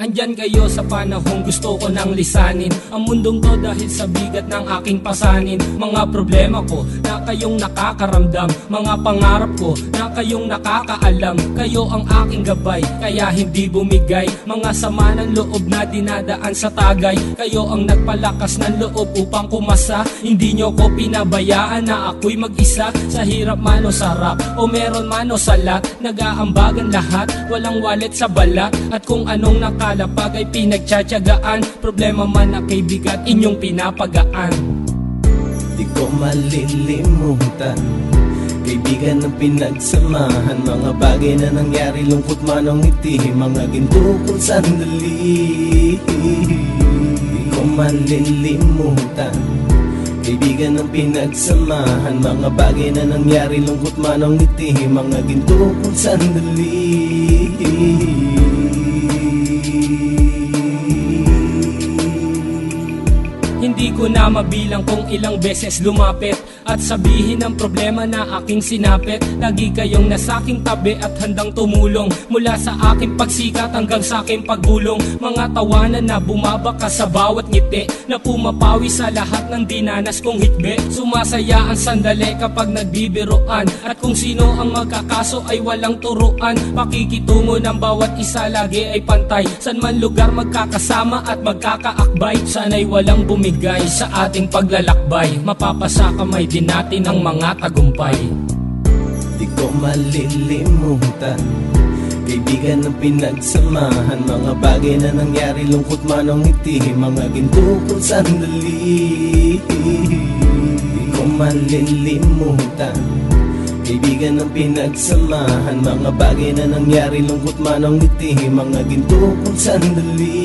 Andyan kayo sa panahong gusto ko nang lisanin ang mundong to dahil sa bigat ng aking pasanin. Mga problema ko na kayong nakakaramdam, mga pangarap ko na kayong nakakaalam. Kayo ang aking gabay, kaya hindi bumigay. Mga sama ng loob na dinadaan sa tagay, kayo ang nagpalakas ng loob upang kumasa. Hindi nyo ko pinabayaan na ako'y mag-isa. Sa hirap man o sarap, o meron man o salat, nag-aambagan lahat, walang wallet sa balat. At kung anong nakalapag ay pinagtsatsagaan, problema man na kay bigat, inyong pinapagaan. Di ko malilimutan, kaibigan ng pinagsamahan, mga bagay na nangyari, lungkot man o ngiti, mga ginto kong sandali. Di ko malilimutan, kaibigan ng pinagsamahan, mga bagay na nangyari, lungkot man o ngiti, mga ginto kong sandali. Hindi ko na mabilang kung ilang beses lumapit at sabihin ang problema na aking sinapit. Lagi kayong nasa aking tabi at handang tumulong, mula sa aking pagsikat hanggang sa aking paggulong. Mga tawanan na bumabaka sa bawat ngiti, na pumapawi sa lahat ng dinanas kong hitbe. Sumasaya ang sandali kapag nagbibiruan, at kung sino ang magkakaso ay walang turuan. Pakikitungo ng bawat isa lagi ay pantay, san man lugar magkakasama at magkakaakbay. Sana'y walang bumigay sa ating paglalakbay, mapapasa kamay din natin ang mga tagumpay. Di ko malilimutan, kaibigan ng pinagsamahan, mga bagay na nangyari, lungkot man o ngiti, mga ginto kong sandali. Di ko malilimutan, kaibigan ng pinagsamahan, mga bagay na nangyari, lungkot man o ngiti, mga ginto kong sandali.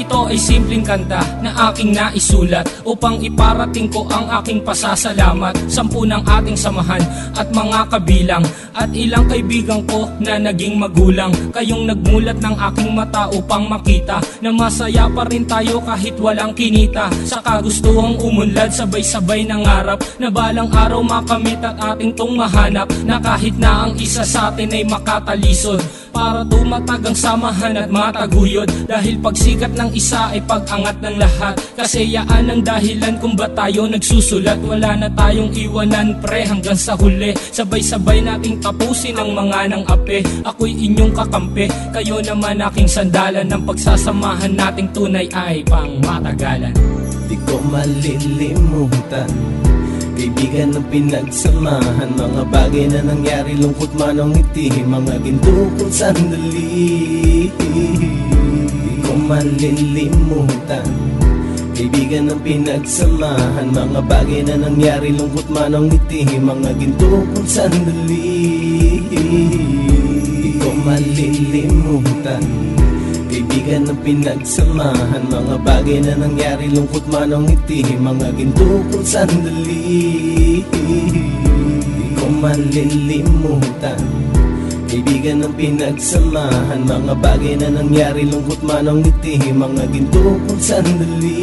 Ito ay simpleng kanta na aking naisulat upang iparating ko ang aking pasasalamat. 10 ng ating samahan at mga kabilang, at ilang kaibigan ko na naging magulang. Kayong nagmulat ng aking mata upang makita na masaya pa rin tayo kahit walang kinita. Sa kagustuhang umunlad, sabay-sabay nangarap na balang araw makamit at ating tong mahanap, na kahit na ang isa sa atin ay makatalisod, para tumatag ang samahan at mataguyod. Dahil pagsikat ng isa ay pag-angat ng lahat, kasayaan ang dahilan kung ba't tayo nagsusulat. Wala na tayong iwanan pre hanggang sa huli, sabay-sabay nating tapusin ang mga nang ape. Ako'y inyong kakampi, kayo naman aking sandalan, ng pagsasamahan nating tunay ay pang matagalan. Di ko malilimutan, kaibigan ng pinagsamahan, mga bagay na nangyari, lungkot man o ngiti, mga ginto kong sandali. Di ko malilimutan, kaibigan ng pinagsamahan, mga bagay na nangyari, lungkot man o ngiti, mga ginto kong sandali. Di ko malilimutan, kaibigan ng pinagsamahan, mga bagay na nangyari, lungkot man o ngiti, mga ginto kong sandali. Di ko malilimutan, kaibigan ng pinagsamahan, mga bagay na nangyari, lungkot man o ngiti, mga ginto kong sandali.